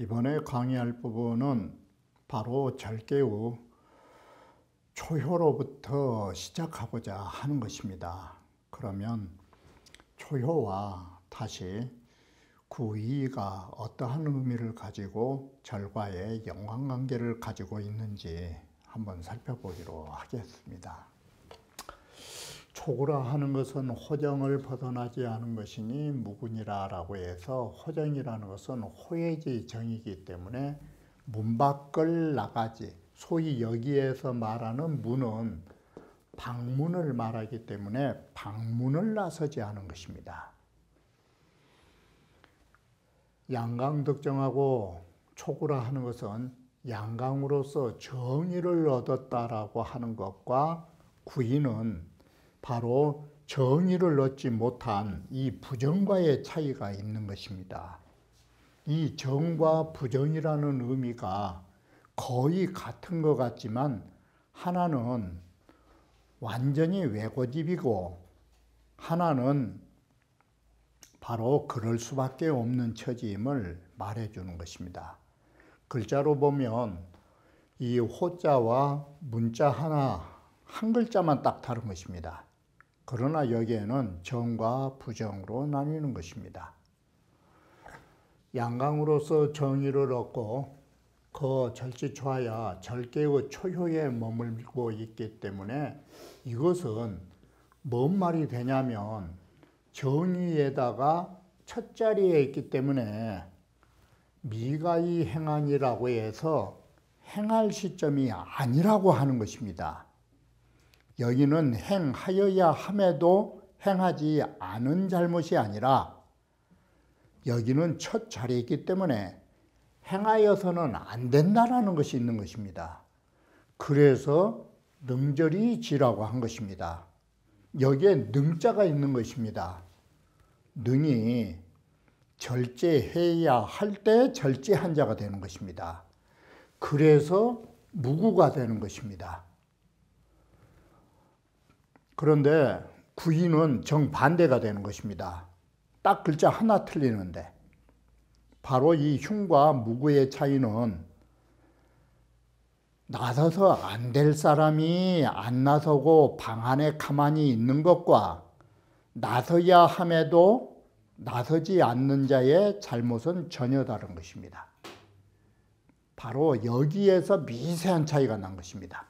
이번에 강의할 부분은 바로 절개의 초효로부터 시작하고자 하는 것입니다. 그러면 초효와 다시 구이가 어떠한 의미를 가지고 절과의 연관관계를 가지고 있는지 한번 살펴보기로 하겠습니다. 초구라 하는 것은 호정을 벗어나지 않은 것이니 무군이라고 해서 호정이라는 것은 호해지 정이기 때문에 문 밖을 나가지, 소위 여기에서 말하는 문은 방문을 말하기 때문에 방문을 나서지 않은 것입니다. 양강득정하고 초구라 하는 것은 양강으로서 정의를 얻었다라고 하는 것과 구이는 바로 정의를 얻지 못한 이 부정과의 차이가 있는 것입니다. 이 정과 부정이라는 의미가 거의 같은 것 같지만 하나는 완전히 외고집이고 하나는 바로 그럴 수밖에 없는 처지임을 말해주는 것입니다. 글자로 보면 이 호자와 문자 하나, 한 글자만 딱 다른 것입니다. 그러나 여기에는 정과 부정으로 나뉘는 것입니다. 양강으로서 정의를 얻고 그 절지초하야 절개의 초효에 머물고 있기 때문에 이것은 뭔 말이 되냐면 정의에다가 첫 자리에 있기 때문에 미가이 행한이라고 해서 행할 시점이 아니라고 하는 것입니다. 여기는 행하여야 함에도 행하지 않은 잘못이 아니라 여기는 첫 자리에 있기 때문에 행하여서는 안 된다라는 것이 있는 것입니다. 그래서 능절이 지라고 한 것입니다. 여기에 능자가 있는 것입니다. 능이 절제해야 할 때 절제한 자가 되는 것입니다. 그래서 무구가 되는 것입니다. 그런데 구이는 정반대가 되는 것입니다. 딱 글자 하나 틀리는데 바로 이 흉과 무구의 차이는 나서서 안 될 사람이 안 나서고 방 안에 가만히 있는 것과 나서야 함에도 나서지 않는 자의 잘못은 전혀 다른 것입니다. 바로 여기에서 미세한 차이가 난 것입니다.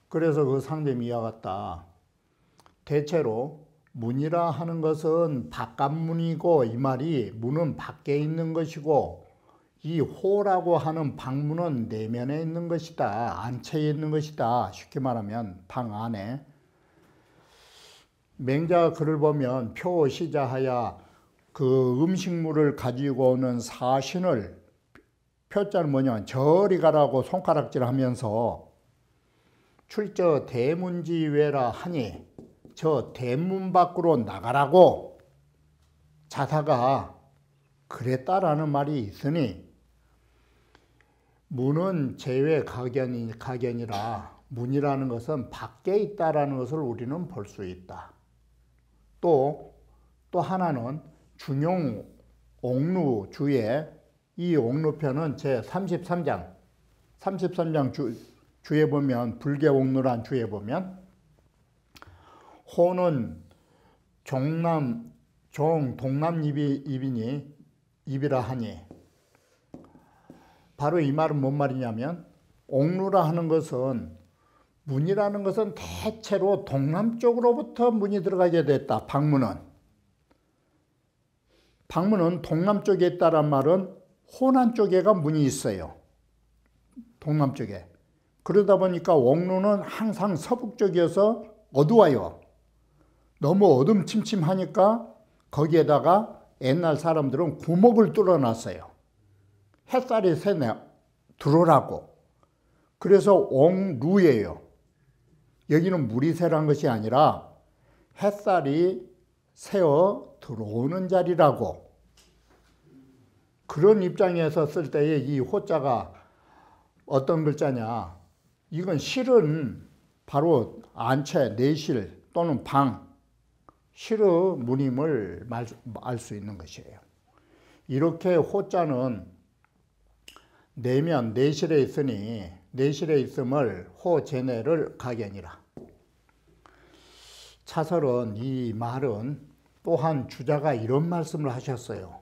그래서 그 상대미 이와 같다. 대체로 문이라 하는 것은 바깥문이고 이 말이 문은 밖에 있는 것이고 이 호라고 하는 방문은 내면에 있는 것이다. 안채에 있는 것이다. 쉽게 말하면 방 안에. 맹자 글을 보면 표시자하야 그 음식물을 가지고 오는 사신을 표자는 뭐냐면 저리 가라고 손가락질 하면서 출저 대문지외라 하니 저 대문 밖으로 나가라고 자사가 그랬다라는 말이 있으니 문은 제외 가견이라 문이라는 것은 밖에 있다라는 것을 우리는 볼 수 있다. 또 하나는 중용 옥루주에 이 옥루편은 제 33장 주에 보면 불계 옥루란 주에 보면 호는 동남 입이라 하니 바로 이 말은 뭔 말이냐면 옥루라 하는 것은 문이라는 것은 대체로 동남쪽으로부터 문이 들어가게 됐다. 방문은 동남쪽에 있다란 말은 호남 쪽에가 문이 있어요. 동남쪽에. 그러다 보니까 옥루는 항상 서북쪽이어서 어두워요. 너무 어둠침침하니까 거기에다가 옛날 사람들은 구멍을 뚫어놨어요. 햇살이 들어오라고. 그래서 옥루예요. 여기는 물이 새란 것이 아니라 햇살이 새어 들어오는 자리라고. 그런 입장에서 쓸 때에 이 호자가 어떤 글자냐. 이건 실은 바로 안채, 내실 또는 방, 실의 문임을 알 수 있는 것이에요. 이렇게 호자는 내면 내실에 있으니 내실에 있음을 호제내를 각연이라. 차설은 이 말은 또한 주자가 이런 말씀을 하셨어요.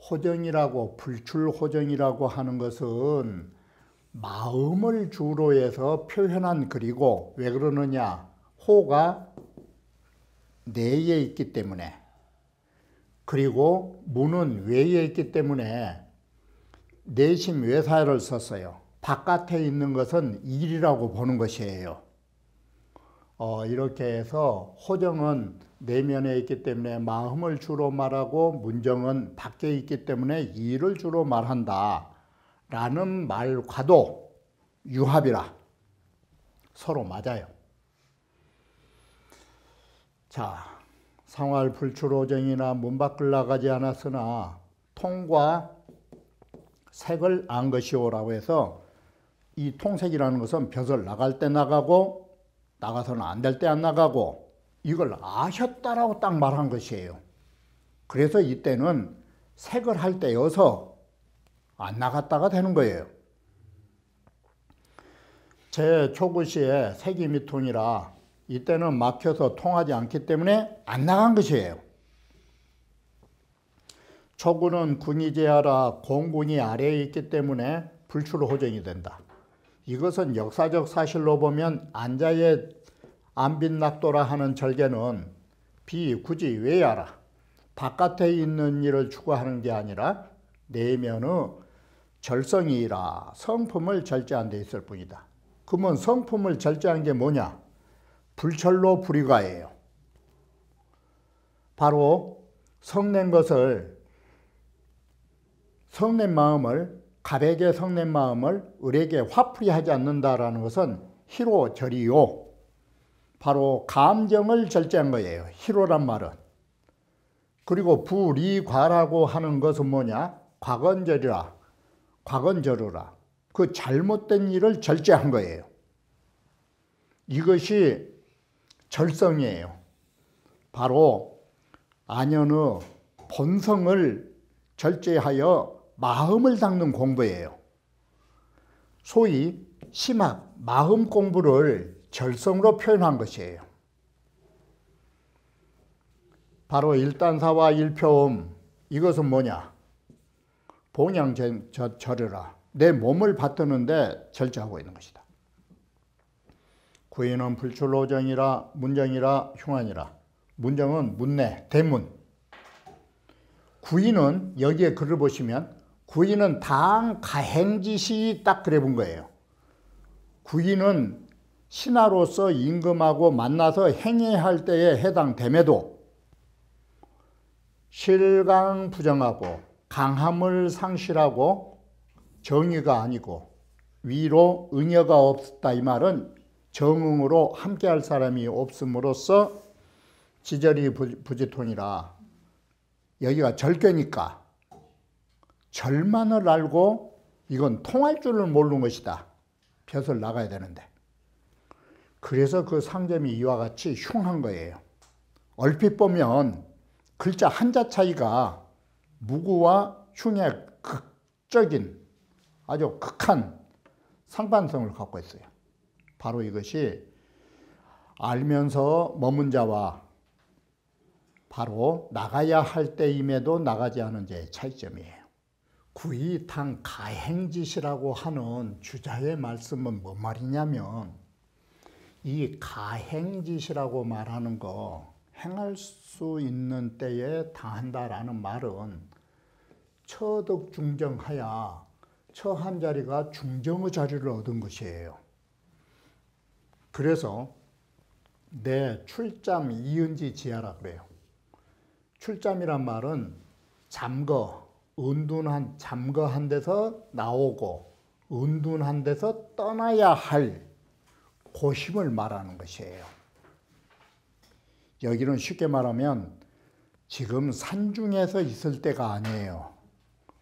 호정이라고 불출호정이라고 하는 것은 마음을 주로 해서 표현한 글이고, 왜 그러느냐, 호가 내에 있기 때문에, 그리고 무는 외에 있기 때문에 내심 외사를 썼어요. 바깥에 있는 것은 일이라고 보는 것이에요. 이렇게 해서 호정은 내면에 있기 때문에 마음을 주로 말하고, 문정은 밖에 있기 때문에 일을 주로 말한다 라는 말과도 유합이라. 서로 맞아요. 자, 상활 불출호정이나 문 밖을 나가지 않았으나 통과 색을 안 것이오라고 해서, 이 통색이라는 것은 벼슬 나갈 때 나가고 나가서는 안 될 때 안 나가고, 이걸 아셨다라고 딱 말한 것이에요. 그래서 이때는 색을 할 때여서 안 나갔다가 되는 거예요. 제 초구시에 색이 미통이라 이때는 막혀서 통하지 않기 때문에 안 나간 것이에요. 초구는 군이 제하라 공군이 아래에 있기 때문에 불출호정이 된다. 이것은 역사적 사실로 보면 안자의 안빈낙도라 하는 절개는 굳이 외야라. 바깥에 있는 일을 추구하는 게 아니라 내면의 절성이라 성품을 절제한 데 있을 뿐이다. 그러면 성품을 절제한 게 뭐냐? 불철로 불이가예요. 바로 성낸 것을, 성낸 마음을, 갑에게 성낸 마음을 을에게 화풀이 하지 않는다라는 것은 희로절이요. 바로 감정을 절제한 거예요. 희로란 말은. 그리고 불이과라고 하는 것은 뭐냐? 과건절이라. 과건절이라. 그 잘못된 일을 절제한 거예요. 이것이 절성이에요. 바로 안연의 본성을 절제하여 마음을 닦는 공부예요. 소위 심학, 마음 공부를 절성으로 표현한 것이에요. 바로 일단사와 일표음, 이것은 뭐냐? 봉양절이라. 내 몸을 받드는데 절제하고 있는 것이다. 구인은 불출호정이라 문정이라 흉안이라. 문정은 문내, 대문. 구인은 여기에 글을 보시면 구인은 당 가행짓이 딱 그래 본 거예요. 구인은 신하로서 임금하고 만나서 행위할 때에 해당됨에도 실강 부정하고 강함을 상실하고 정의가 아니고 위로 응여가 없다, 이 말은 정응으로 함께할 사람이 없음으로써 지절이 부지통이라. 여기가 절개니까 절만을 알고 이건 통할 줄을 모르는 것이다. 벼슬 나가야 되는데. 그래서 그 상점이 이와 같이 흉한 거예요. 얼핏 보면 글자 한자 차이가 무구와 흉의 극적인 아주 극한 상반성을 갖고 있어요. 바로 이것이 알면서 머문 자와 바로 나가야 할 때임에도 나가지 않은 자의 차이점이에요. 구이탕 가행짓이라고 하는 주자의 말씀은 뭔 말이냐면, 이 가행짓이라고 말하는 거, 행할 수 있는 때에 당한다라는 말은 처덕중정하야 처한 자리가 중정의 자리를 얻은 것이에요. 그래서 내 출잠 이은지 지하라 그래요. 출잠이란 말은 잠거, 은둔한, 잠거한 데서 나오고 은둔한 데서 떠나야 할 고심을 말하는 것이에요. 여기는 쉽게 말하면 지금 산중에서 있을 때가 아니에요.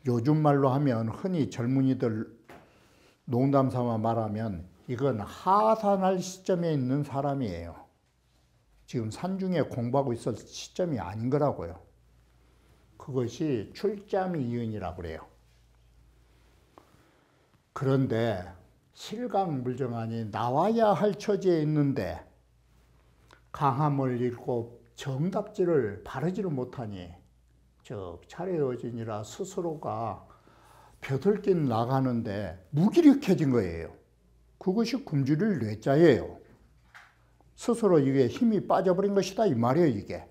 요즘 말로 하면 흔히 젊은이들 농담 삼아 말하면 이건 하산할 시점에 있는 사람이에요. 지금 산중에 공부하고 있을 시점이 아닌 거라고요. 그것이 출자미이은이라고 그래요. 그런데 실강물정안이 나와야 할 처지에 있는데 강함을 잃고 정답지를 바르지를 못하니 차례어진이라 스스로가 벼들긴 나가는데 무기력해진 거예요. 그것이 굶주릴 뇌자예요. 스스로 이게 힘이 빠져버린 것이다 이 말이에요. 이게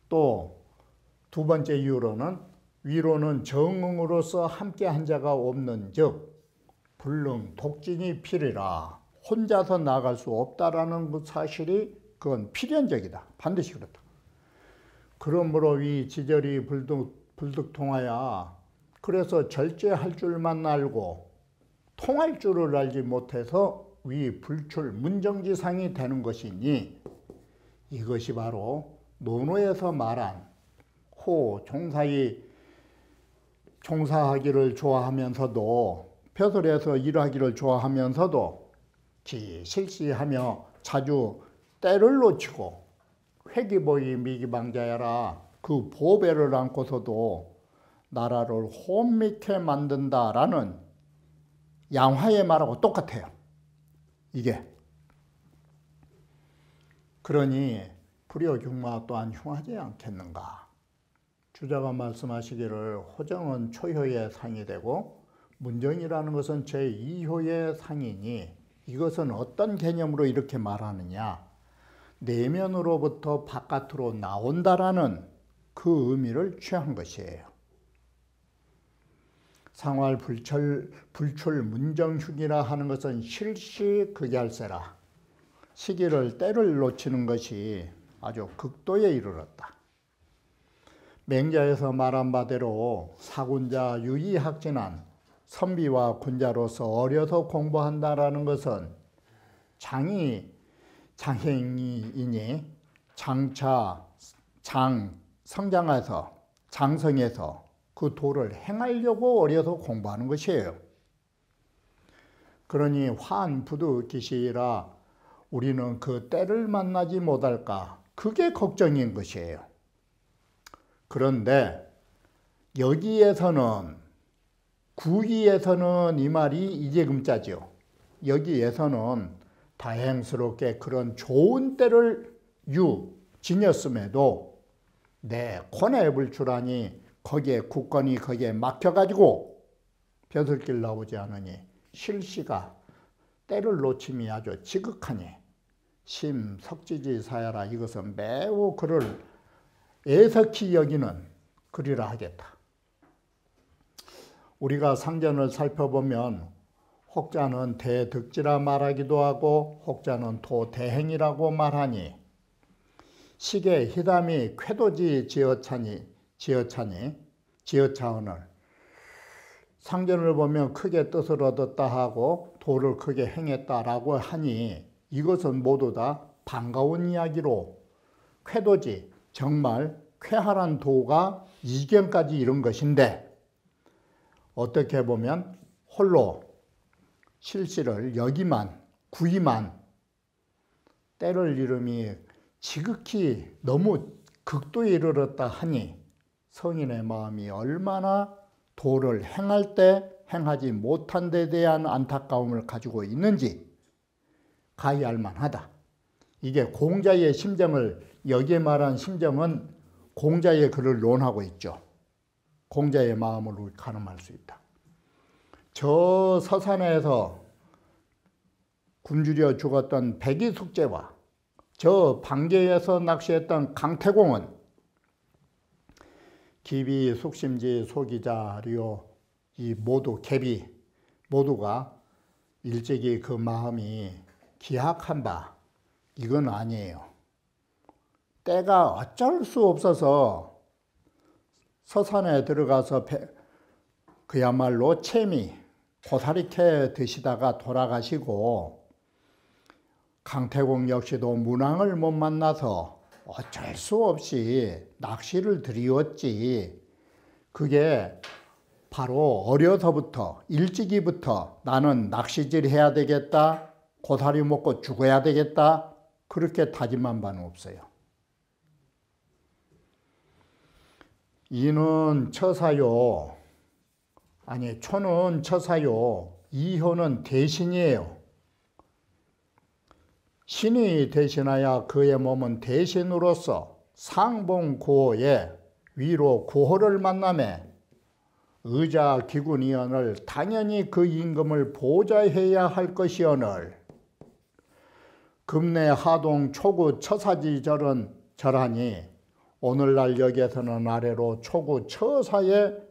또 두 번째 이유로는 위로는 정응으로서 함께한 자가 없는 즉 불능 독진이 필이라 혼자서 나갈 수 없다라는 그 사실이 그건 필연적이다. 반드시 그렇다. 그러므로 이 지절이 불득통하야 그래서 절제할 줄만 알고 통할 줄을 알지 못해서 위 불출 문정지상이 되는 것이니 이것이 바로 논어에서 말한 호 종사하기를 좋아하면서도 벼슬에서 일하기를 좋아하면서도 실시하며 자주 때를 놓치고 회기보이 미기방자야라 그 보배를 안고서도 나라를 혼미케 만든다라는 양화의 말하고 똑같아요. 이게 그러니 불효흉마 또한 흉하지 않겠는가. 주자가 말씀하시기를 호정은 초효의 상이 되고 문정이라는 것은 제2효의 상이니 이것은 어떤 개념으로 이렇게 말하느냐. 내면으로부터 바깥으로 나온다라는 그 의미를 취한 것이에요. 상활 불출 문정흉이라 하는 것은 실시극얄세라. 시기를 때를 놓치는 것이 아주 극도에 이르렀다. 맹자에서 말한 바대로 사군자 유의학진한 선비와 군자로서 어려서 공부한다라는 것은 장행이니 장성해서 그 도를 행하려고 어려서 공부하는 것이에요. 그러니 환부득기시라 우리는 그 때를 만나지 못할까 그게 걱정인 것이에요. 그런데 여기에서는 구기에서는 이 말이 이재금자죠. 여기에서는 다행스럽게 그런 좋은 때를 지녔음에도 내 권의 불출하니 거기에 국권이 거기에 막혀가지고 벼슬길 나오지 않으니 실시가 때를 놓침이 아주 지극하니 심석지지사야라 이것은 매우 그를 애석히 여기는 글이라 하겠다. 우리가 상전을 살펴보면 혹자는 대득지라 말하기도 하고 혹자는 도대행이라고 말하니 시계 희담이 쾌도지 지어차언을 상전을 보면 크게 뜻을 얻었다 하고 도를 크게 행했다라고 하니 이것은 모두 다 반가운 이야기로 쾌도지 정말 쾌활한 도가 이견까지 이룬 것인데 어떻게 보면 홀로 실시를 여기만 구이만 때를 이름이 지극히 너무 극도에 이르렀다 하니 성인의 마음이 얼마나 도를 행할 때 행하지 못한 데 대한 안타까움을 가지고 있는지 가히 알만하다. 이게 공자의 심정을 여기에 말한 심정은 공자의 글을 논하고 있죠. 공자의 마음을 가늠할 수 있다. 저 서산에서 굶주려 죽었던 백이숙제와 저 방계에서 낚시했던 강태공은 기비, 숙심지, 소기자, 료 이 모두 갭이 모두가 일찍이 그 마음이 기약한 바 이건 아니에요. 때가 어쩔 수 없어서 서산에 들어가서 그야말로 채미 고사리 캐 드시다가 돌아가시고 강태공 역시도 문왕을 못 만나서 어쩔 수 없이 낚시를 들이었지. 그게 바로 어려서부터 일찍이부터 나는 낚시질 해야 되겠다, 고사리 먹고 죽어야 되겠다 그렇게 다짐한 바는 없어요. 이는 처사요. 아니, 초는 처사요. 이효는 대신이에요. 신이 대신하여 그의 몸은 대신으로서 상봉고에 위로 고호를 만나매 의자 기군이언을 당연히 그 임금을 보좌해야 할 것이언을 금내 하동 초구 처사지절은 절하니 오늘날 여기에서는 아래로 초구 처사의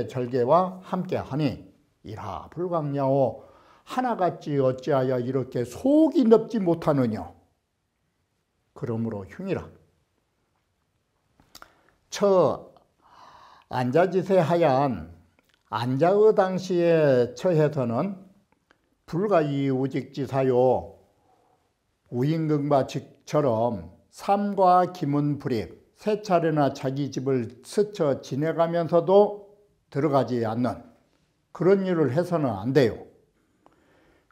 절개와 함께하니 이라 불강야오 하나같이 어찌하여 이렇게 속이 넓지 못하느냐. 그러므로 흉이라. 처 안자짓에 하얀 안자의 당시의 처에서는 불가이 우직지사요 우임금과처럼 삼과 기문 불입 세 차례나 자기 집을 스쳐 지내가면서도 들어가지 않는 그런 일을 해서는 안 돼요.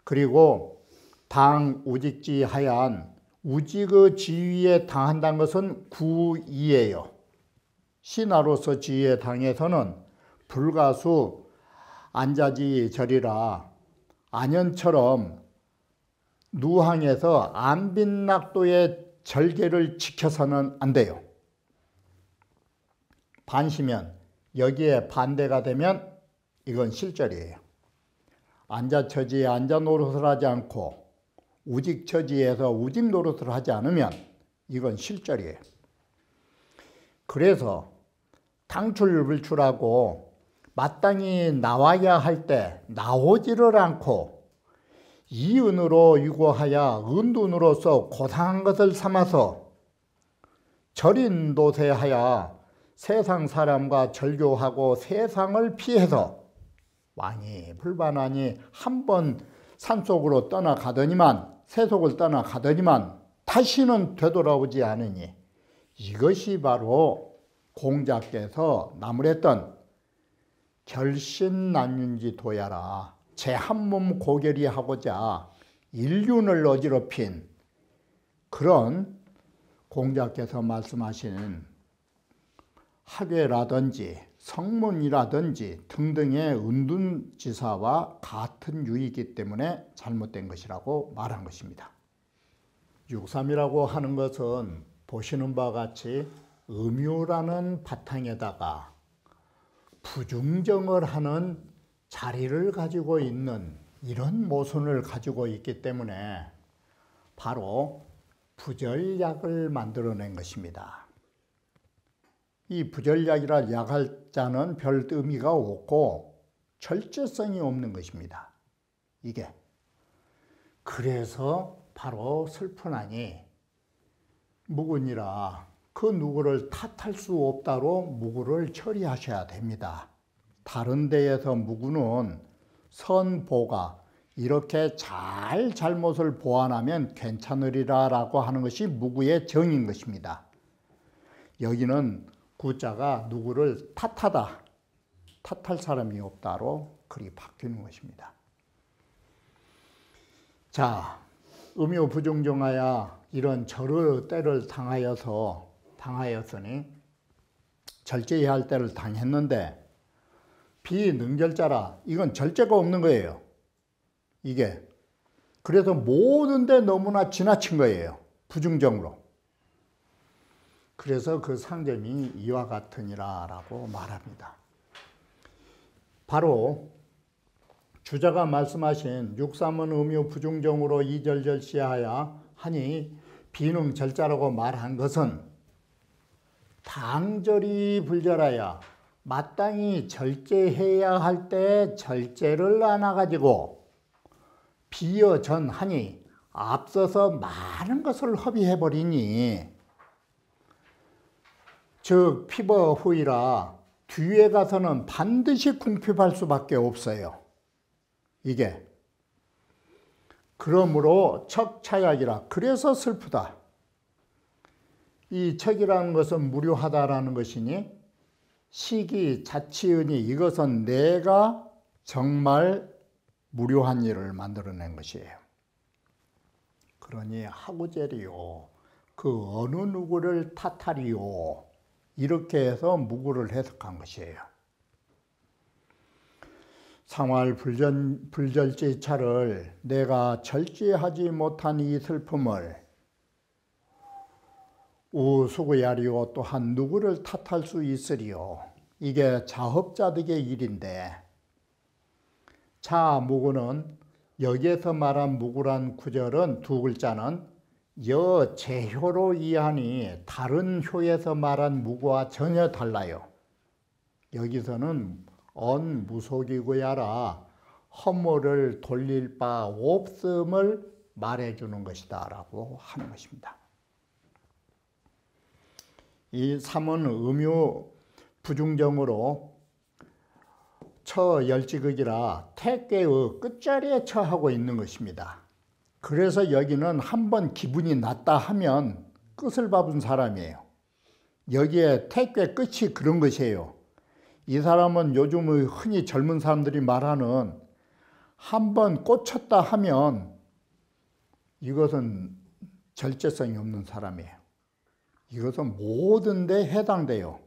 그리고 당 우직지 하얀 우직의 지위에 당한다는 것은 구이예요. 신하로서 지위에 당해서는 불가수 안자지 절이라 안연처럼 누항에서 안빈낙도의 절개를 지켜서는 안 돼요. 반시면 여기에 반대가 되면 이건 실절이에요. 안자처지에 안자 노릇을 하지 않고 우직처지에서 우직 노릇을 하지 않으면 이건 실절이에요. 그래서 당출불출하고 마땅히 나와야 할 때 나오지를 않고 이은으로 유고하여 은둔으로서 고상한 것을 삼아서 절인도세하여 세상 사람과 절교하고 세상을 피해서 왕이 불반하니 한 번 산속으로 떠나가더니만 세속을 떠나가더니만 다시는 되돌아오지 않으니 이것이 바로 공자께서 나무랬던 결신난윤지 도야라 제 한 몸 고결히 하고자 인륜을 어지럽힌 그런 공자께서 말씀하시는 학외라든지 성문이라든지 등등의 은둔지사와 같은 유이기 때문에 잘못된 것이라고 말한 것입니다. 6.3이라고 하는 것은 보시는 바와 같이 음유라는 바탕에다가 부중정을 하는 자리를 가지고 있는 이런 모순을 가지고 있기 때문에 바로 부절약을 만들어낸 것입니다. 이 부절약이라 약할 자는 별 의미가 없고 절제성이 없는 것입니다. 이게 그래서 바로 슬프나니 무군이라 그 누구를 탓할 수 없다로 무구를 처리하셔야 됩니다. 다른 데에서 무구는 선보가 이렇게 잘 잘못을 보완하면 괜찮으리라 라고 하는 것이 무구의 정인 것입니다. 여기는 구자가 누구를 탓하다, 탓할 사람이 없다로 글이 바뀌는 것입니다. 자, 음유부중정하여 이런 절의 때를 당하였으니 절제해야 할 때를 당했는데 비능절자라 이건 절제가 없는 거예요. 이게 그래서 모든 데 너무나 지나친 거예요. 부중정으로. 그래서 그 상점이 이와 같으니라 라고 말합니다. 바로 주자가 말씀하신 6.3은 음유 부중정으로 이절절시하여 하니 비능절자라고 말한 것은 당절이 불절하여 마땅히 절제해야 할 때 절제를 안 해가지고 비어전하니 앞서서 많은 것을 허비해버리니 즉 피버 후이라 뒤에 가서는 반드시 궁핍할 수밖에 없어요. 이게 그러므로 척차약이라 그래서 슬프다. 이 척이라는 것은 무료하다라는 것이니 시기 자치은이 이것은 내가 정말 무료한 일을 만들어낸 것이에요. 그러니 하구제리요 그 어느 누구를 탓하리요 이렇게 해서 무구를 해석한 것이에요. 상활 불절제차를 내가 절제하지 못한 이 슬픔을 우수구야리오 또한 누구를 탓할 수 있으리요. 이게 자업자득의 일인데, 자 무구는 여기에서 말한 무구란 구절은 두 글자는 여제효로 이해하니 다른 효에서 말한 무구와 전혀 달라요. 여기서는 언무속이고야라 허물을 돌릴 바 없음을 말해주는 것이다 라고 하는 것입니다. 이 3은 음유 부중정으로 처열지극이라 택괴의 끝자리에 처하고 있는 것입니다. 그래서 여기는 한번 기분이 났다 하면 끝을 밟은 사람이에요. 여기에 택괴 끝이 그런 것이에요. 이 사람은 요즘 흔히 젊은 사람들이 말하는 한번 꽂혔다 하면 이것은 절제성이 없는 사람이에요. 이것은 모든 데 해당돼요.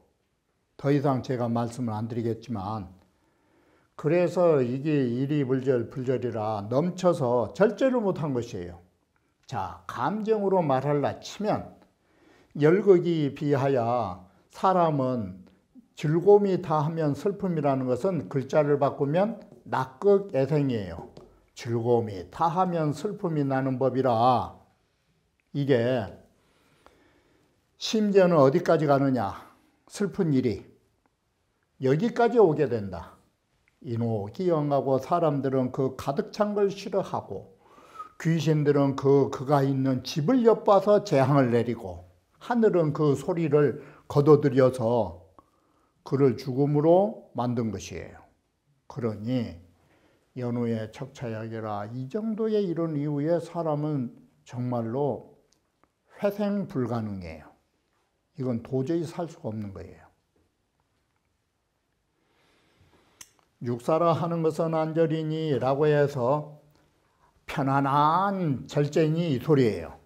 더 이상 제가 말씀을 안 드리겠지만, 그래서 이게 일이불절불절이라 넘쳐서 절제를 못한 것이에요. 자, 감정으로 말하려 치면 열극이 비하여 사람은 즐거움이 다하면 슬픔이라는 것은 글자를 바꾸면 낙극애생이에요. 즐거움이 다하면 슬픔이 나는 법이라, 이게 심지어는 어디까지 가느냐, 슬픈 일이 여기까지 오게 된다. 인호기영하고 사람들은 그 가득 찬 걸 싫어하고, 귀신들은 그가 있는 집을 엿봐서 재앙을 내리고, 하늘은 그 소리를 거둬들여서 그를 죽음으로 만든 것이에요. 그러니 연후에 척차약이라 이 정도에 이른 이후에 사람은 정말로 회생 불가능해요. 이건 도저히 살 수가 없는 거예요. 육사라 하는 것은 안절이니 라고 해서 편안한 절제니 이 소리예요.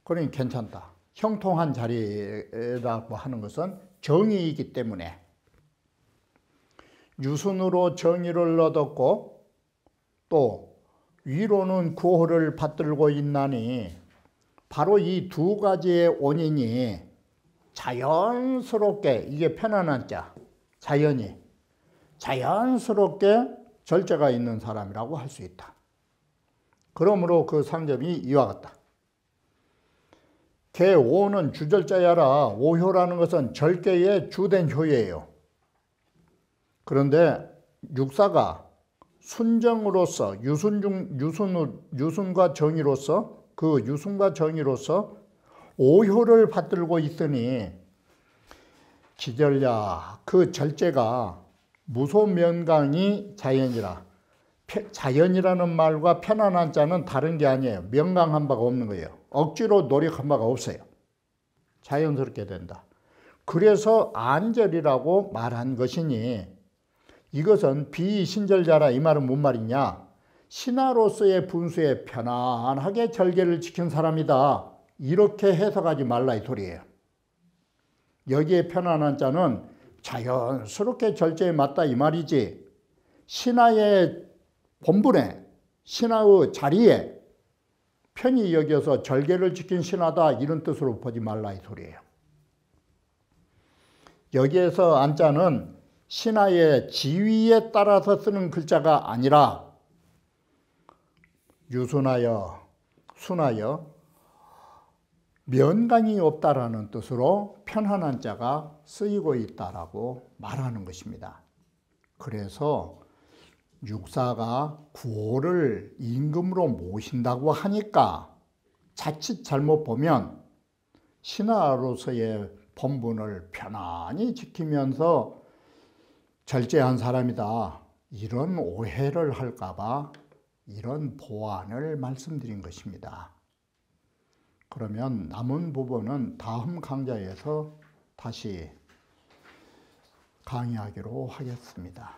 그러니 괜찮다. 형통한 자리라고 하는 것은 정의이기 때문에 유순으로 정의를 얻었고 또 위로는 구호를 받들고 있나니, 바로 이 두 가지의 원인이 자연스럽게, 이게 편안한 자, 자연스럽게 절제가 있는 사람이라고 할 수 있다. 그러므로 그 상점이 이와 같다. 개오는 주절자야라. 오효라는 것은 절개의 주된 효예요. 그런데 육사가 순정으로서 유순과 정의로서, 그 유순과 정의로서 오효를 받들고 있으니 기절야, 그 절제가 무소면강이 자연이라. 자연이라는 말과 편안한 자는 다른 게 아니에요. 명강한 바가 없는 거예요. 억지로 노력한 바가 없어요. 자연스럽게 된다. 그래서 안절이라고 말한 것이니, 이것은 비신절자라. 이 말은 뭔 말이냐, 신하로서의 분수에 편안하게 절개를 지킨 사람이다, 이렇게 해석하지 말라 이 소리예요. 여기에 편안한 자는 자연스럽게 절제에 맞다 이 말이지, 신하의 본분에, 신하의 자리에 편히 여겨서 절개를 지킨 신하다, 이런 뜻으로 보지 말라 이 소리예요. 여기에서 안자는 신하의 지위에 따라서 쓰는 글자가 아니라 유순하여, 순하여, 면강이 없다라는 뜻으로 편안한 자가 쓰이고 있다라고 말하는 것입니다. 그래서 육사가 구호를 임금으로 모신다고 하니까 자칫 잘못 보면 신하로서의 본분을 편안히 지키면서 절제한 사람이다, 이런 오해를 할까봐 이런 보완을 말씀드린 것입니다. 그러면 남은 부분은 다음 강좌에서 다시 강의하기로 하겠습니다.